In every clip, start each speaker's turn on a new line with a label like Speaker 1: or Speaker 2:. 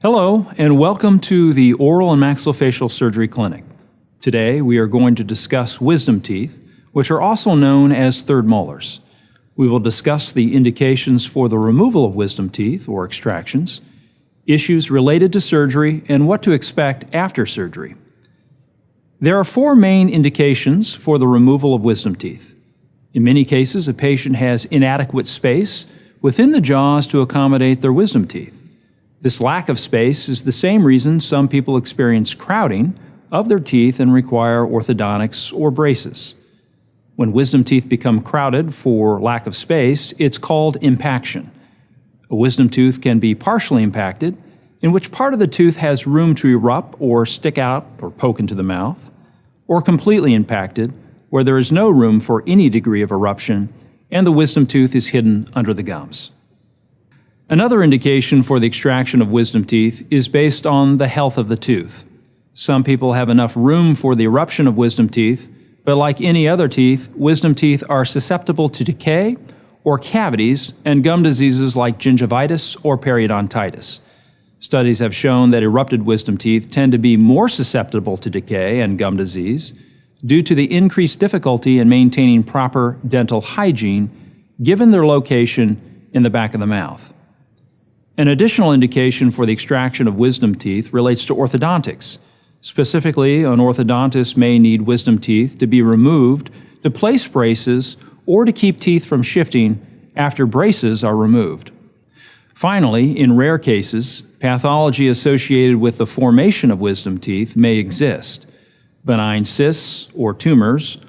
Speaker 1: Hello, and welcome to the Oral and Maxillofacial Surgery Clinic. Today, we are going to discuss wisdom teeth, which are also known as third molars. We will discuss the indications for the removal of wisdom teeth, or extractions, issues related to surgery, and what to expect after surgery. There are four main indications for the removal of wisdom teeth. In many cases, a patient has inadequate space within the jaws to accommodate their wisdom teeth. This lack of space is the same reason some people experience crowding of their teeth and require orthodontics or braces. When wisdom teeth become crowded for lack of space, it's called impaction. A wisdom tooth can be partially impacted, in which part of the tooth has room to erupt or stick out or poke into the mouth, or completely impacted, where there is no room for any degree of eruption and the wisdom tooth is hidden under the gums. Another indication for the extraction of wisdom teeth is based on the health of the tooth. Some people have enough room for the eruption of wisdom teeth, but like any other teeth, wisdom teeth are susceptible to decay or cavities and gum diseases like gingivitis or periodontitis. Studies have shown that erupted wisdom teeth tend to be more susceptible to decay and gum disease due to the increased difficulty in maintaining proper dental hygiene given their location in the back of the mouth. An additional indication for the extraction of wisdom teeth relates to orthodontics. Specifically, an orthodontist may need wisdom teeth to be removed to place braces or to keep teeth from shifting after braces are removed. Finally, in rare cases, pathology associated with the formation of wisdom teeth may exist. Benign cysts or tumors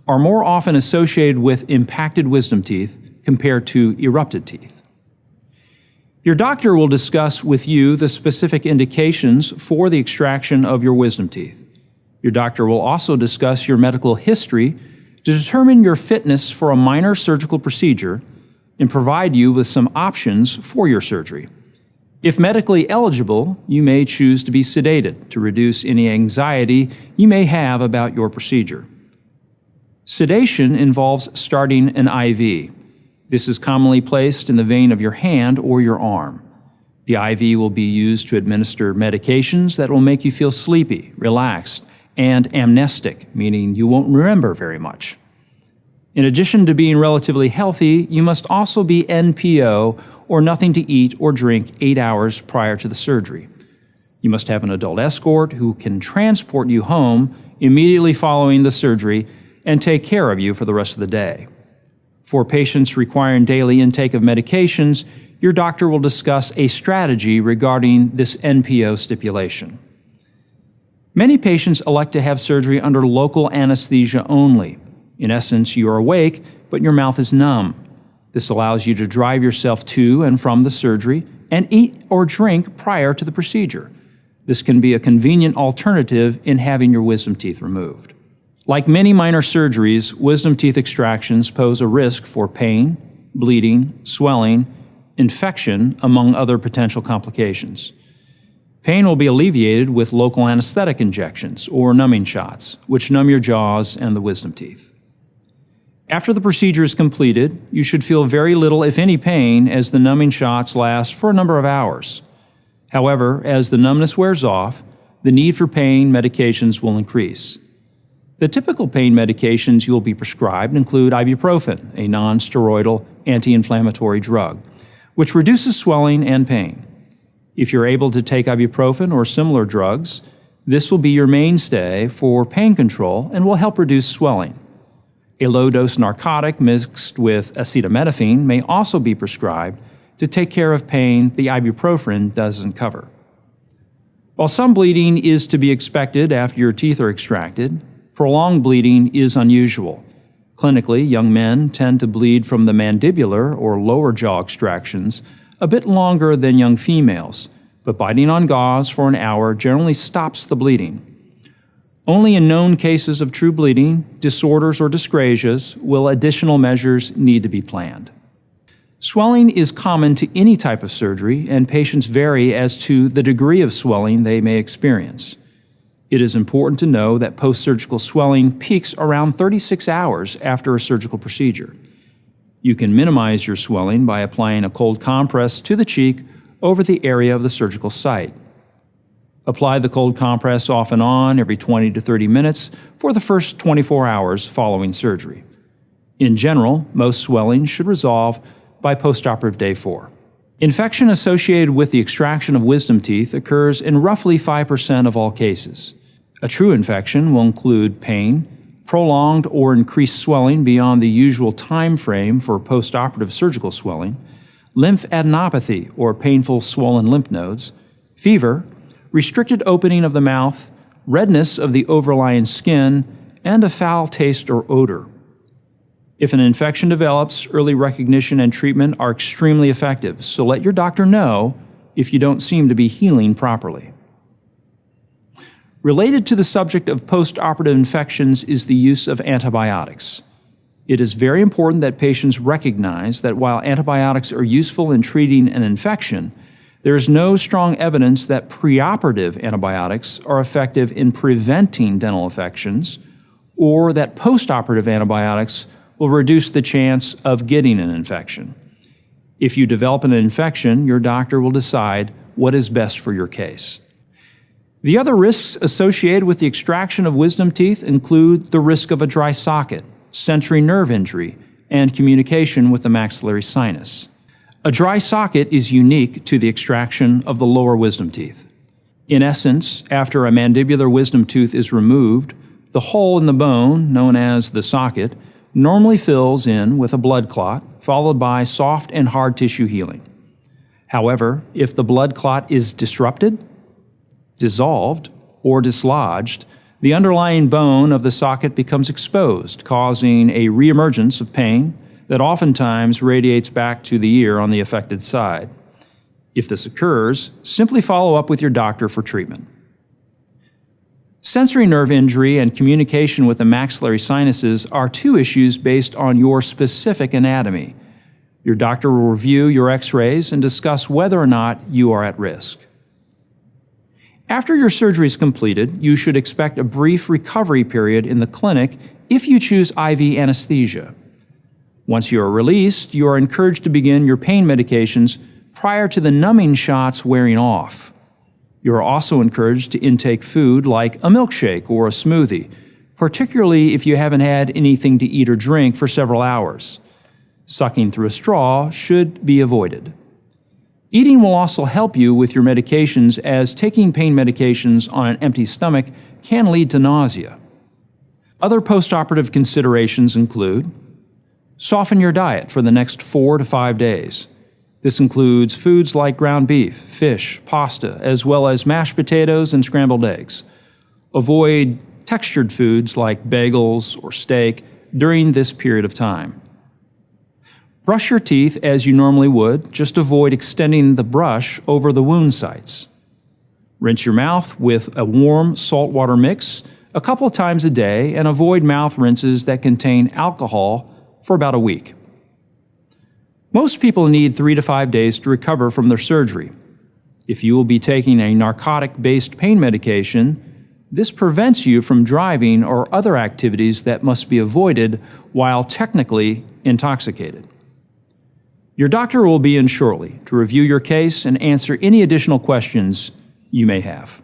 Speaker 1: are more often associated with impacted wisdom teeth compared to erupted teeth. Your doctor will discuss with you the specific indications for the extraction of your wisdom teeth. Your doctor will also discuss your medical history to determine your fitness for a minor surgical procedure and provide you with some options for your surgery. If medically eligible, you may choose to be sedated to reduce any anxiety you may have about your procedure. Sedation involves starting an IV. This is commonly placed in the vein of your hand or your arm. The IV will be used to administer medications that will make you feel sleepy, relaxed, and amnestic, meaning you won't remember very much. In addition to being relatively healthy, you must also be NPO, or nothing to eat or drink 8 hours prior to the surgery. You must have an adult escort who can transport you home immediately following the surgery and take care of you for the rest of the day. For patients requiring daily intake of medications, your doctor will discuss a strategy regarding this NPO stipulation. Many patients elect to have surgery under local anesthesia only. In essence, you are awake, but your mouth is numb. This allows you to drive yourself to and from the surgery and eat or drink prior to the procedure. This can be a convenient alternative in having your wisdom teeth removed. Like many minor surgeries, wisdom teeth extractions pose a risk for pain, bleeding, swelling, infection, among other potential complications. Pain will be alleviated with local anesthetic injections or numbing shots, which numb your jaws and the wisdom teeth. After the procedure is completed, you should feel very little, if any, pain as the numbing shots last for a number of hours. However, as the numbness wears off, the need for pain medications will increase. The typical pain medications you will be prescribed include ibuprofen, a non-steroidal anti-inflammatory drug, which reduces swelling and pain. If you're able to take ibuprofen or similar drugs, this will be your mainstay for pain control and will help reduce swelling. A low-dose narcotic mixed with acetaminophen may also be prescribed to take care of pain the ibuprofen doesn't cover. While some bleeding is to be expected after your teeth are extracted, prolonged bleeding is unusual. Clinically, young men tend to bleed from the mandibular or lower jaw extractions a bit longer than young females, but biting on gauze for an hour generally stops the bleeding. Only in known cases of true bleeding, disorders, or dyscrasias will additional measures need to be planned. Swelling is common to any type of surgery, and patients vary as to the degree of swelling they may experience. It is important to know that post-surgical swelling peaks around 36 hours after a surgical procedure. You can minimize your swelling by applying a cold compress to the cheek over the area of the surgical site. Apply the cold compress off and on every 20 to 30 minutes for the first 24 hours following surgery. In general, most swelling should resolve by postoperative day 4. Infection associated with the extraction of wisdom teeth occurs in roughly 5% of all cases. A true infection will include pain, prolonged or increased swelling beyond the usual time frame for postoperative surgical swelling, lymphadenopathy or painful swollen lymph nodes, fever, restricted opening of the mouth, redness of the overlying skin, and a foul taste or odor. If an infection develops, early recognition and treatment are extremely effective, so let your doctor know if you don't seem to be healing properly. Related to the subject of postoperative infections is the use of antibiotics. It is very important that patients recognize that while antibiotics are useful in treating an infection, there is no strong evidence that preoperative antibiotics are effective in preventing dental infections, or that postoperative antibiotics will reduce the chance of getting an infection. If you develop an infection, your doctor will decide what is best for your case. The other risks associated with the extraction of wisdom teeth include the risk of a dry socket, sensory nerve injury, and communication with the maxillary sinus. A dry socket is unique to the extraction of the lower wisdom teeth. In essence, after a mandibular wisdom tooth is removed, the hole in the bone, known as the socket, normally fills in with a blood clot, followed by soft and hard tissue healing. However, if the blood clot is disrupted, dissolved, or dislodged, the underlying bone of the socket becomes exposed, causing a reemergence of pain that oftentimes radiates back to the ear on the affected side. If this occurs, simply follow up with your doctor for treatment. Sensory nerve injury and communication with the maxillary sinuses are two issues based on your specific anatomy. Your doctor will review your x-rays and discuss whether or not you are at risk. After your surgery is completed, you should expect a brief recovery period in the clinic if you choose IV anesthesia. Once you are released, you are encouraged to begin your pain medications prior to the numbing shots wearing off. You are also encouraged to intake food like a milkshake or a smoothie, particularly if you haven't had anything to eat or drink for several hours. Sucking through a straw should be avoided. Eating will also help you with your medications, as taking pain medications on an empty stomach can lead to nausea. Other postoperative considerations include: soften your diet for the next 4 to 5 days. This includes foods like ground beef, fish, pasta, as well as mashed potatoes and scrambled eggs. Avoid textured foods like bagels or steak during this period of time. Brush your teeth as you normally would, just avoid extending the brush over the wound sites. Rinse your mouth with a warm saltwater mix a couple of times a day, and avoid mouth rinses that contain alcohol for about a week. Most people need 3 to 5 days to recover from their surgery. If you will be taking a narcotic-based pain medication, this prevents you from driving or other activities that must be avoided while technically intoxicated. Your doctor will be in shortly to review your case and answer any additional questions you may have.